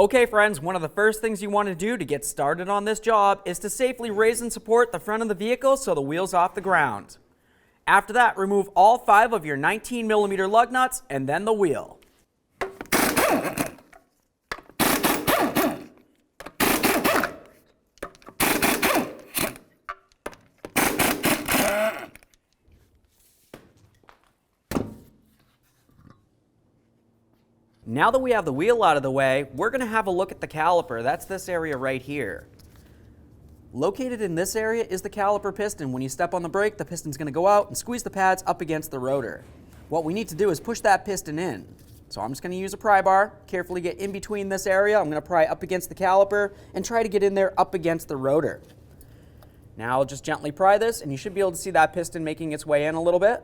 Okay friends, one of the first things you want to do to get started on this job is to safely raise and support the front of the vehicle so the wheel's off the ground. After that, remove all 5 of your 19mm lug nuts and then the wheel. Now that we have the wheel out of the way, we're going to have a look at the caliper. That's this area right here. Located in this area is the caliper piston. When you step on the brake, the piston's going to go out and squeeze the pads up against the rotor. What we need to do is push that piston in. So I'm just going to use a pry bar, carefully get in between this area. I'm going to pry up against the caliper and try to get in there up against the rotor. Now I'll just gently pry this and you should be able to see that piston making its way in a little bit.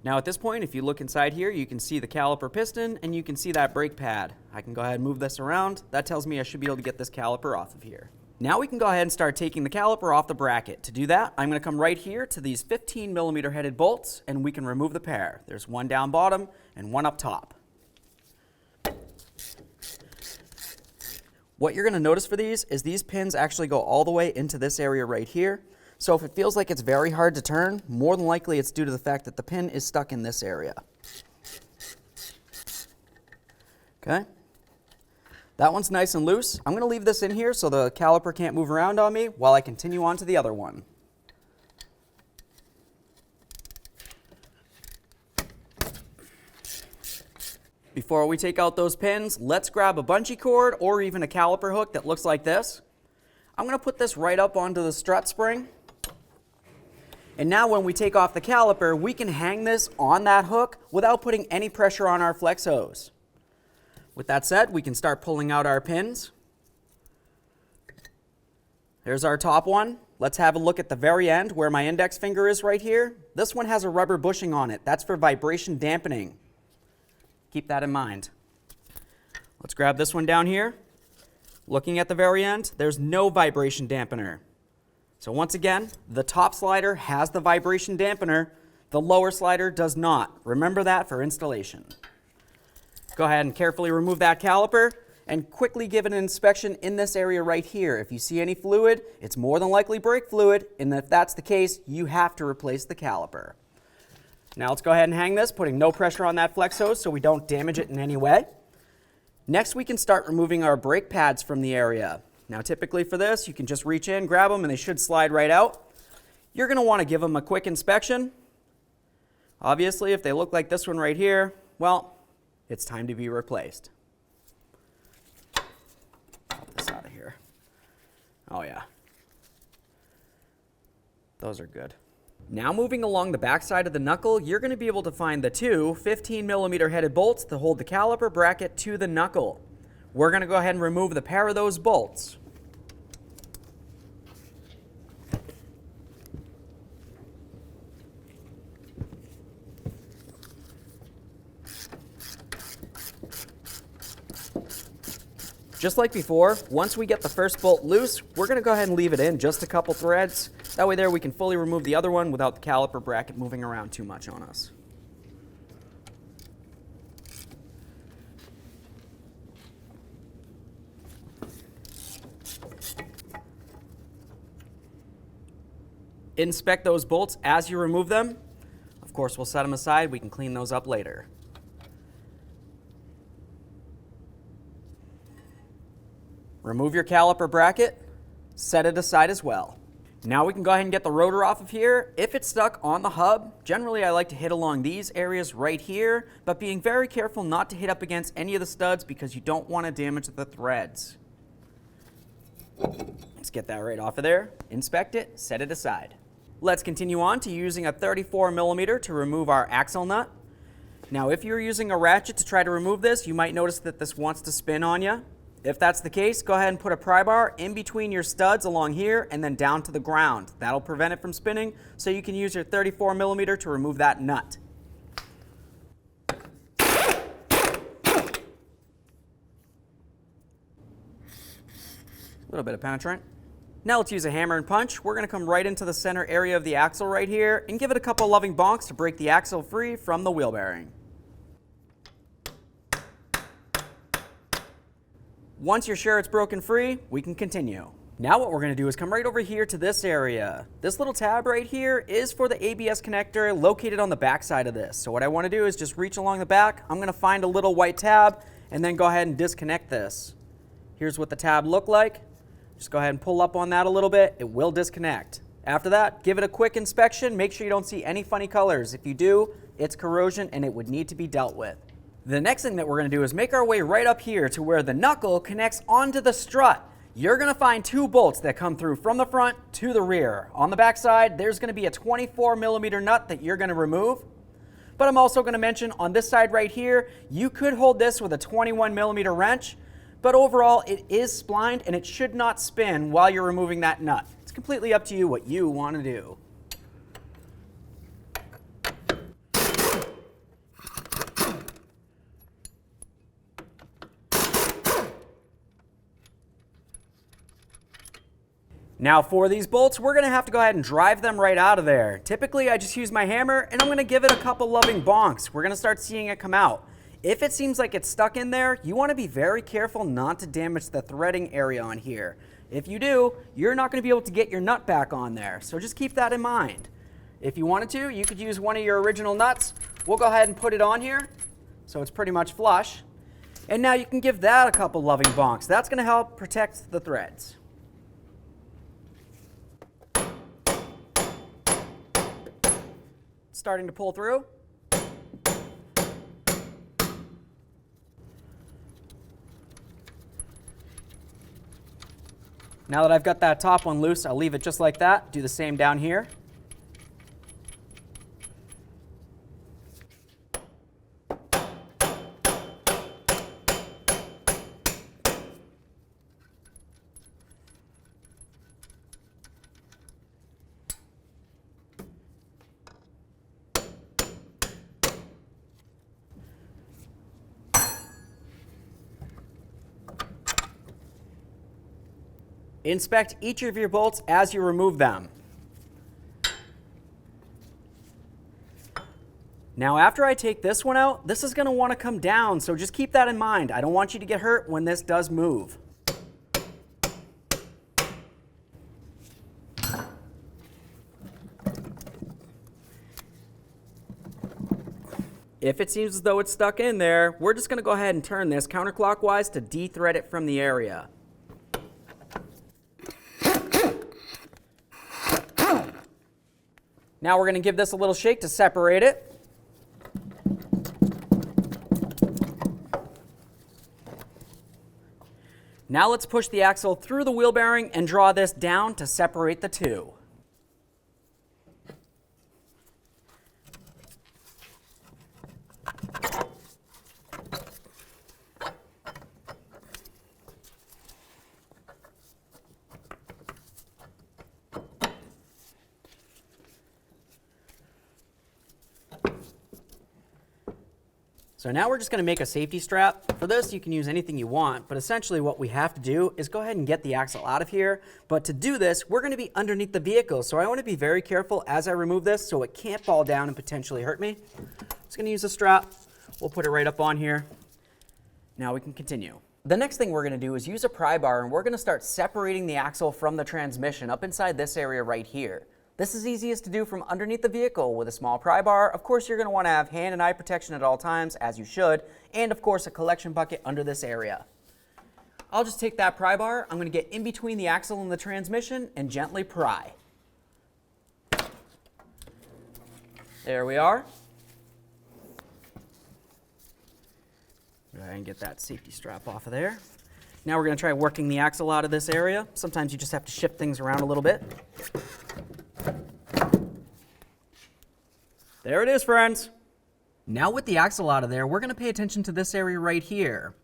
Now at this point, if you look inside here, you can see the caliper piston and you can see that brake pad. I can go ahead and move this around. That tells me I should be able to get this caliper off of here. Now we can go ahead and start taking the caliper off the bracket. To do that, I'm going to come right here to these 15mm headed bolts and we can remove the pair. There's one down bottom and one up top. What you're going to notice for these is these pins actually go all the way into this area right here. So if it feels like it's very hard to turn, more than likely it's due to the fact that the pin is stuck in this area. Okay. That one's nice and loose. I'm going to leave this in here so the caliper can't move around on me while I continue on to the other one. Before we take out those pins, let's grab a bungee cord or even a caliper hook that looks like this. I'm going to put this right up onto the strut spring. And now when we take off the caliper, we can hang this on that hook without putting any pressure on our flex hose. With that said, we can start pulling out our pins. There's our top one. Let's have a look at the very end where my index finger is right here. This one has a rubber bushing on it. That's for vibration dampening. Keep that in mind. Let's grab this one down here. Looking at the very end, there's no vibration dampener. So once again, the top slider has the vibration dampener. The lower slider does not. Remember that for installation. Go ahead and carefully remove that caliper and quickly give it an inspection in this area right here. If you see any fluid, it's more than likely brake fluid, and if that's the case, you have to replace the caliper. Now let's go ahead and hang this, putting no pressure on that flex hose so we don't damage it in any way. Next, we can start removing our brake pads from the area. Now typically for this, you can just reach in, grab them, and they should slide right out. You're going to want to give them a quick inspection. Obviously, if they look like this one right here, well, it's time to be replaced. Get this out of here. Oh yeah. Those are good. Now moving along the back side of the knuckle, you're going to be able to find the two 15mm headed bolts to hold the caliper bracket to the knuckle. We're going to go ahead and remove the pair of those bolts. Just like before, once we get the first bolt loose, we're going to go ahead and leave it in just a couple threads. That way there we can fully remove the other one without the caliper bracket moving around too much on us. Inspect those bolts as you remove them. Of course, we'll set them aside. We can clean those up later. Remove your caliper bracket, set it aside as well. Now we can go ahead and get the rotor off of here. If it's stuck on the hub, generally I like to hit along these areas right here, but being very careful not to hit up against any of the studs because you don't want to damage the threads. Let's get that right off of there, inspect it, set it aside. Let's continue on to using a 34mm to remove our axle nut. Now if you're using a ratchet to try to remove this, you might notice that this wants to spin on you. If that's the case, go ahead and put a pry bar in between your studs along here and then down to the ground. That'll prevent it from spinning, so you can use your 34mm to remove that nut. A little bit of penetrant. Now let's use a hammer and punch. We're going to come right into the center area of the axle right here and give it a couple loving bonks to break the axle free from the wheel bearing. Once you're sure it's broken free, we can continue. Now what we're going to do is come right over here to this area. This little tab right here is for the ABS connector located on the back side of this. So what I want to do is just reach along the back. I'm going to find a little white tab and then go ahead and disconnect this. Here's what the tab looked like. Just go ahead and pull up on that a little bit. It will disconnect. After that, give it a quick inspection. Make sure you don't see any funny colors. If you do, it's corrosion and it would need to be dealt with. The next thing that we're going to do is make our way right up here to where the knuckle connects onto the strut. You're going to find two bolts that come through from the front to the rear. On the back side, there's going to be a 24mm nut that you're going to remove. But I'm also going to mention on this side right here, you could hold this with a 21mm wrench, but overall it is splined and it should not spin while you're removing that nut. It's completely up to you what you want to do. Now for these bolts, we're going to have to go ahead and drive them right out of there. Typically, I just use my hammer and I'm going to give it a couple loving bonks. We're going to start seeing it come out. If it seems like it's stuck in there, you want to be very careful not to damage the threading area on here. If you do, you're not going to be able to get your nut back on there, so just keep that in mind. If you wanted to, you could use one of your original nuts. We'll go ahead and put it on here, so it's pretty much flush. And now you can give that a couple loving bonks. That's going to help protect the threads. Starting to pull through. Now that I've got that top one loose, I'll leave it just like that. Do the same down here. Inspect each of your bolts as you remove them. Now after I take this one out, this is going to want to come down, so just keep that in mind. I don't want you to get hurt when this does move. If it seems as though it's stuck in there, we're just going to go ahead and turn this counterclockwise to de-thread it from the area. Now we're going to give this a little shake to separate it. Now let's push the axle through the wheel bearing and draw this down to separate the two. So now we're just going to make a safety strap. For this, you can use anything you want, but essentially what we have to do is go ahead and get the axle out of here. But to do this, we're going to be underneath the vehicle, so I want to be very careful as I remove this so it can't fall down and potentially hurt me. Just going to use a strap. We'll put it right up on here. Now we can continue. The next thing we're going to do is use a pry bar, and we're going to start separating the axle from the transmission up inside this area right here. This is easiest to do from underneath the vehicle with a small pry bar. Of course, you're going to want to have hand and eye protection at all times, as you should, and of course a collection bucket under this area. I'll just take that pry bar, I'm going to get in between the axle and the transmission and gently pry. There we are. Go ahead and get that safety strap off of there. Now we're going to try working the axle out of this area. Sometimes you just have to shift things around a little bit. There it is, friends. Now with the axle out of there, we're going to pay attention to this area right here.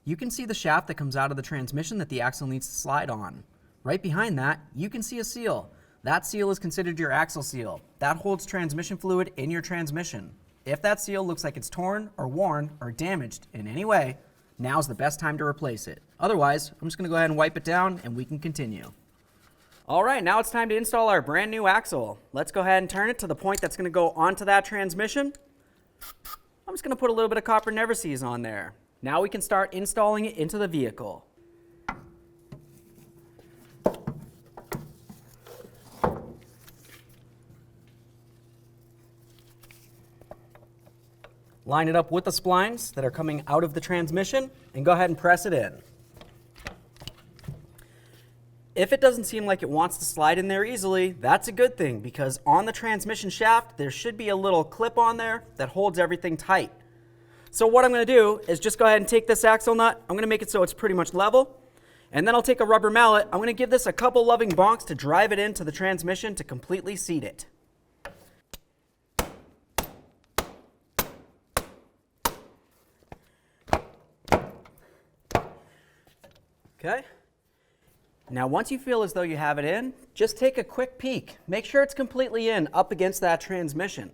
You can see the shaft that comes out of the transmission that the axle needs to slide on. Right behind that, you can see a seal. That seal is considered your axle seal. That holds transmission fluid in your transmission. If that seal looks like it's torn or worn or damaged in any way, now's the best time to replace it. Otherwise, I'm just going to go ahead and wipe it down and we can continue. All right, now it's time to install our brand new axle. Let's go ahead and turn it to the point that's going to go onto that transmission. I'm just going to put a little bit of copper never sees on there. Now we can start installing it into the vehicle. Line it up with the splines that are coming out of the transmission and go ahead and press it in. If it doesn't seem like it wants to slide in there easily, that's a good thing, because on the transmission shaft there should be a little clip on there that holds everything tight. So what I'm going to do is just go ahead and take this axle nut. I'm going to make it so it's pretty much level. And then I'll take a rubber mallet. I'm going to give this a couple loving bonks to drive it into the transmission to completely seat it. Okay. Now once you feel as though you have it in, just take a quick peek. Make sure it's completely in up against that transmission.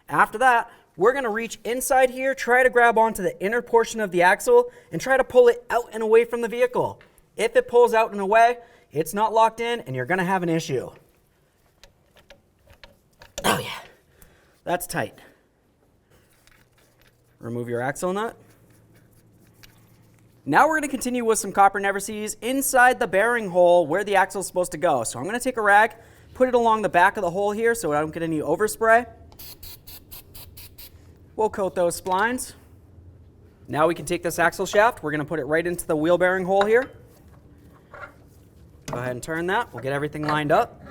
After that, we're going to reach inside here, try to grab onto the inner portion of the axle, and try to pull it out and away from the vehicle. If it pulls out and away, it's not locked in and you're going to have an issue. Oh yeah, that's tight. Remove your axle nut. Now we're going to continue with some copper never sees inside the bearing hole where the axle is supposed to go. So I'm going to take a rag, put it along the back of the hole here so I don't get any overspray. We'll coat those splines. Now we can take this axle shaft, we're going to put it right into the wheel bearing hole here. Go ahead and turn that, we'll get everything lined up.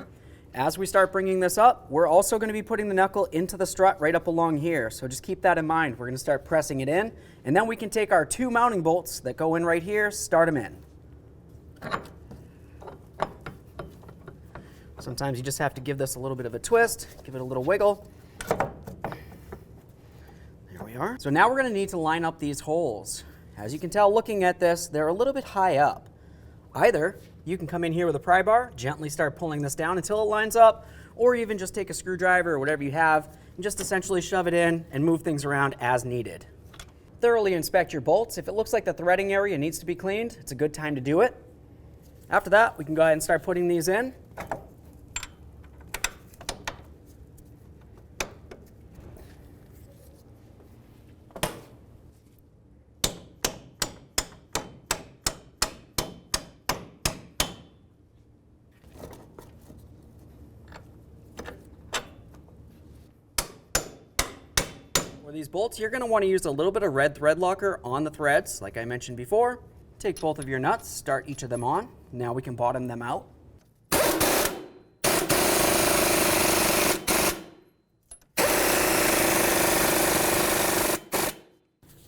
As we start bringing this up, we're also going to be putting the knuckle into the strut right up along here. So just keep that in mind. We're going to start pressing it in, and then we can take our 2 mounting bolts that go in right here, start them in. Sometimes you just have to give this a little bit of a twist, give it a little wiggle. There we are. So now we're going to need to line up these holes. As you can tell looking at this, they're a little bit high up. Either you can come in here with a pry bar, gently start pulling this down until it lines up, or even just take a screwdriver or whatever you have and just essentially shove it in and move things around as needed. Thoroughly inspect your bolts. If it looks like the threading area needs to be cleaned, it's a good time to do it. After that, we can go ahead and start putting these in. These bolts, you're going to want to use a little bit of red thread locker on the threads, like I mentioned before. Take both of your nuts, start each of them on. Now we can bottom them out.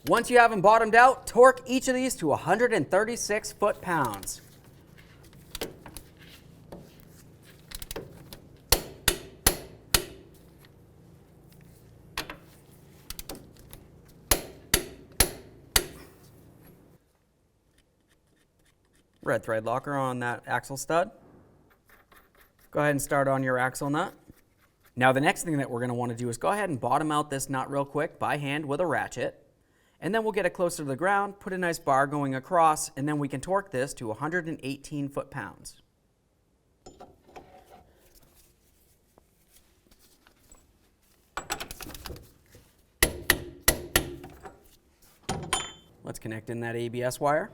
Once you have them bottomed out, torque each of these to 136 foot-pounds. Red thread locker on that axle stud. Go ahead and start on your axle nut. Now the next thing that we're going to want to do is go ahead and bottom out this nut real quick by hand with a ratchet. And then we'll get it closer to the ground, put a nice bar going across, and then we can torque this to 118 foot-pounds. Let's connect in that ABS wire.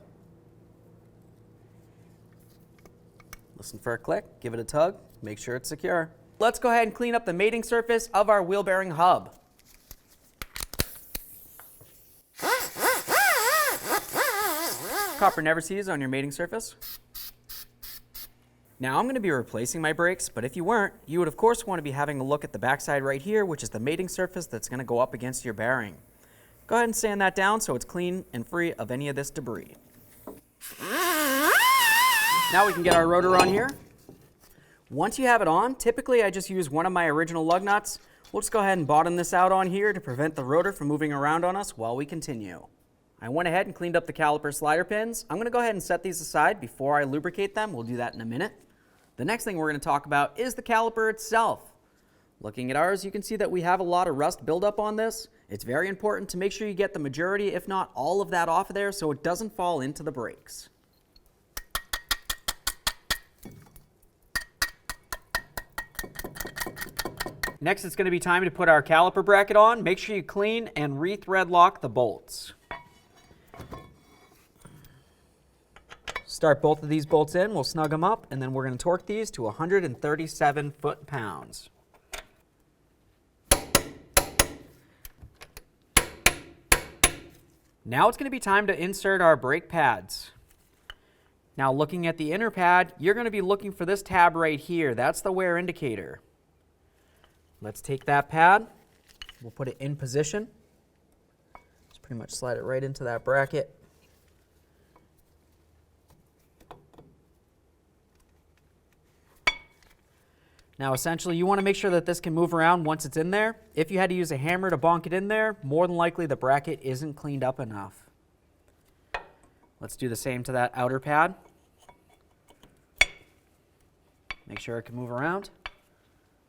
Listen for a click, give it a tug, make sure it's secure. Let's go ahead and clean up the mating surface of our wheel bearing hub. Copper never sees on your mating surface. Now I'm going to be replacing my brakes, but if you weren't, you would of course want to be having a look at the backside right here, which is the mating surface that's going to go up against your bearing. Go ahead and sand that down so it's clean and free of any of this debris. Now we can get our rotor on here. Once you have it on, typically I just use one of my original lug nuts. We'll just go ahead and bottom this out on here to prevent the rotor from moving around on us while we continue. I went ahead and cleaned up the caliper slider pins. I'm going to go ahead and set these aside before I lubricate them. We'll do that in a minute. The next thing we're going to talk about is the caliper itself. Looking at ours, you can see that we have a lot of rust buildup on this. It's very important to make sure you get the majority, if not all of that off of there so it doesn't fall into the brakes. Next, it's going to be time to put our caliper bracket on. Make sure you clean and re-thread lock the bolts. Start both of these bolts in, we'll snug them up, and then we're going to torque these to 137 foot-pounds. Now it's going to be time to insert our brake pads. Now looking at the inner pad, you're going to be looking for this tab right here. That's the wear indicator. Let's take that pad. We'll put it in position. Just pretty much slide it right into that bracket. Now essentially you want to make sure that this can move around once it's in there. If you had to use a hammer to bonk it in there, more than likely the bracket isn't cleaned up enough. Let's do the same to that outer pad. Make sure it can move around.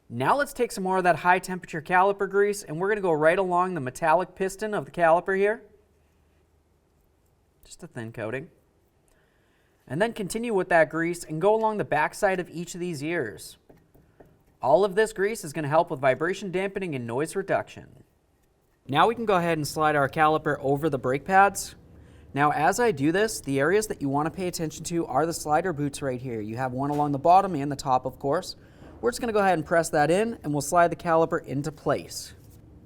Now let's take some more of that high temperature caliper grease and we're going to go right along the metallic piston of the caliper here. Just a thin coating. And then continue with that grease and go along the back side of each of these ears. All of this grease is going to help with vibration dampening and noise reduction. Now we can go ahead and slide our caliper over the brake pads. Now as I do this, the areas that you want to pay attention to are the slider boots right here. You have one along the bottom and the top, of course. We're just going to go ahead and press that in and we'll slide the caliper into place.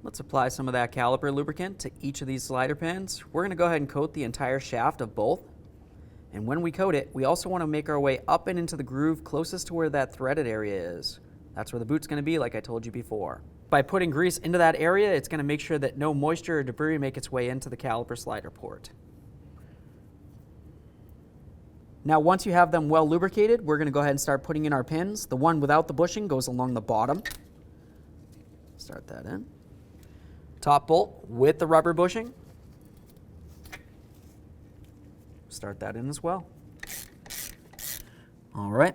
Let's apply some of that caliper lubricant to each of these slider pins. We're going to go ahead and coat the entire shaft of both. And when we coat it, we also want to make our way up and into the groove closest to where that threaded area is. That's where the boot's going to be, like I told you before. By putting grease into that area, it's going to make sure that no moisture or debris make its way into the caliper slider port. Now once you have them well lubricated, we're going to go ahead and start putting in our pins. The one without the bushing goes along the bottom. Start that in. Top bolt with the rubber bushing. Start that in as well. All right.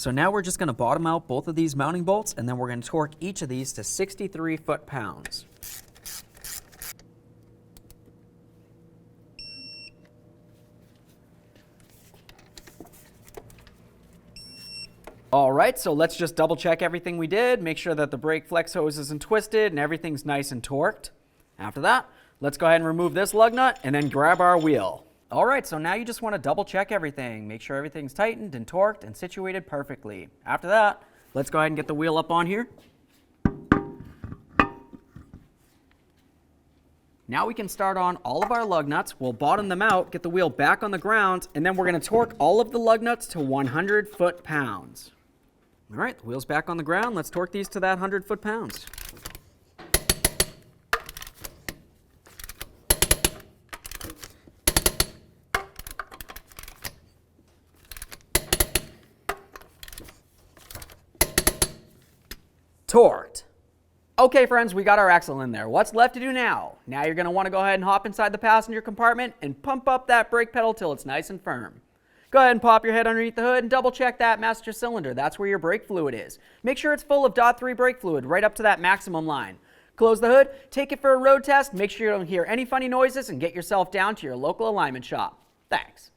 So now we're just going to bottom out both of these mounting bolts and then we're going to torque each of these to 63 foot-pounds. All right, so let's just double check everything we did, make sure that the brake flex hose isn't twisted and everything's nice and torqued. After that, let's go ahead and remove this lug nut and then grab our wheel. All right, so now you just want to double check everything, make sure everything's tightened and torqued and situated perfectly. After that, let's go ahead and get the wheel up on here. Now we can start on all of our lug nuts. We'll bottom them out, get the wheel back on the ground, and then we're going to torque all of the lug nuts to 100 foot-pounds. All right, the wheel's back on the ground. Let's torque these to that 100 foot-pounds. Torqued. Okay friends, we got our axle in there. What's left to do now? Now you're going to want to go ahead and hop inside the passenger compartment and pump up that brake pedal till it's nice and firm. Go ahead and pop your head underneath the hood and double check that master cylinder. That's where your brake fluid is. Make sure it's full of .3 brake fluid right up to that maximum line. Close the hood, take it for a road test, make sure you don't hear any funny noises, and get yourself down to your local alignment shop. Thanks.